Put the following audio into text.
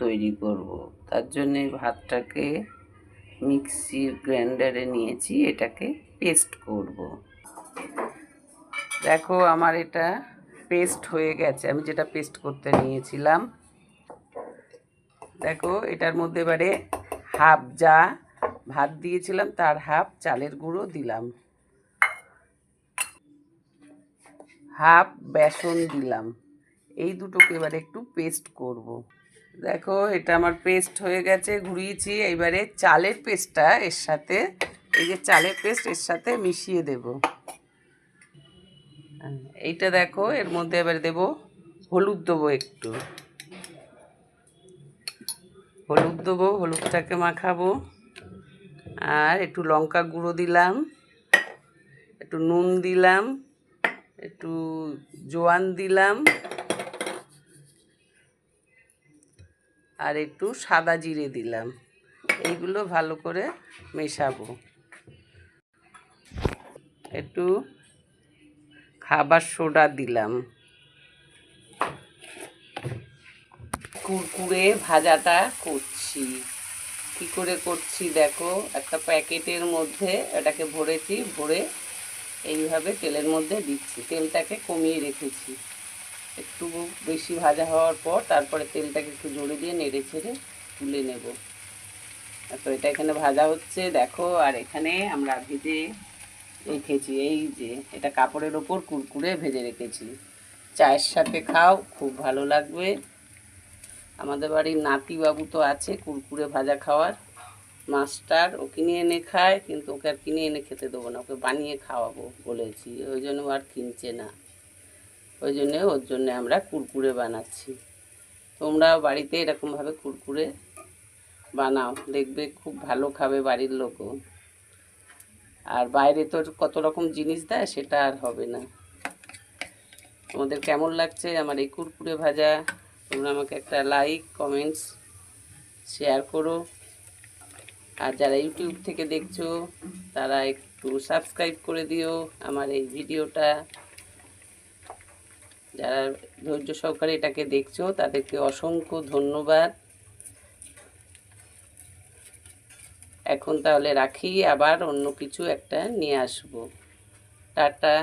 তৈরি করব। তার জন্যে ভাতটাকে মিক্সির গ্রাইন্ডারে নিয়েছি, এটাকে পেস্ট করব। দেখো আমার এটা পেস্ট হয়ে গেছে, আমি যেটা পেস্ট করতে নিয়েছিলাম। দেখো এটার মধ্যে এবারে হাফ যা ভাত দিয়েছিলাম তার হাফ চালের গুঁড়ো দিলাম, হাফ বেসন দিলাম। এই দুটোকে এবারে একটু পেস্ট করব। দেখো এটা আমার পেস্ট হয়ে গেছে, ঘুরিয়েছি। এবারে চালের পেস্টটা এর সাথে, এই যে চালের পেস্ট এর সাথে মিশিয়ে দেব। এইটা দেখো এর মধ্যে এবারে দেব হলুদ, দেবো একটু হলুদ, দেবো হলুদটাকে মাখাবো। আর একটু লঙ্কা গুঁড়ো দিলাম, একটু নুন দিলাম, একটু জোয়ান দিলাম, আর একটু সাদা জিরে দিলাম। এইগুলো ভালো করে মেশাবো। একটু খাবার সোডা দিলাম। কুরকুরে ভাজাটা করছি। কি করে করছি দেখো, একটা প্যাকেটের মধ্যে এটাকে ভরেছি, ভরে এইভাবে তেলের মধ্যে দিচ্ছি। তেলটাকে কমিয়ে রেখেছি, একটু বেশি ভাজা হওয়ার পর তারপরে তেলটাকে একটু জোরে দিয়ে নেড়ে ছেড়ে তুলে নেব। তো এটা এখানে ভাজা হচ্ছে দেখো। আর এখানে আমরা ভেজে রেখেছি, এই যে এটা কাপড়ের ওপর কুরকুরে ভেজে রেখেছি। চায়ের সাথে খাও, খুব ভালো লাগবে। আমাদের বাড়ির নাতিবাবু তো আছে কুরকুরে ভাজা খাওয়ার মাস্টার, ও কিনে এনে খায়, কিন্তু ওকে আর কিনে এনে খেতে দেবো না, ওকে বানিয়ে খাওয়াবো বলেছি। ওই জন্য আর কিনছে না, ওই জন্যে ওর জন্যে আমরা কুরকুরে বানাচ্ছি। তোমরাও বাড়িতে এরকমভাবে কুরকুরে বানাও, দেখবে খুব ভালো খাবে বাড়ির লোকও। আর বাইরে তো কত রকম জিনিস দেয়, সেটা আর হবে না। তোমাদের কেমন লাগছে আমার এই কুরকুরে ভাজা? তোমরা আমাকে একটা লাইক, কমেন্টস, শেয়ার করো। আর যারা ইউটিউব থেকে দেখছো তারা একটু সাবস্ক্রাইব করে দিও আমার এই ভিডিওটা। যারা ধৈর্য সহকারে এটাকে দেখছো তাদেরকে অসংখ্য ধন্যবাদ। এখন তাহলে রাখি, আবার অন্য কিছু একটা নিয়ে আসবো। টাটা।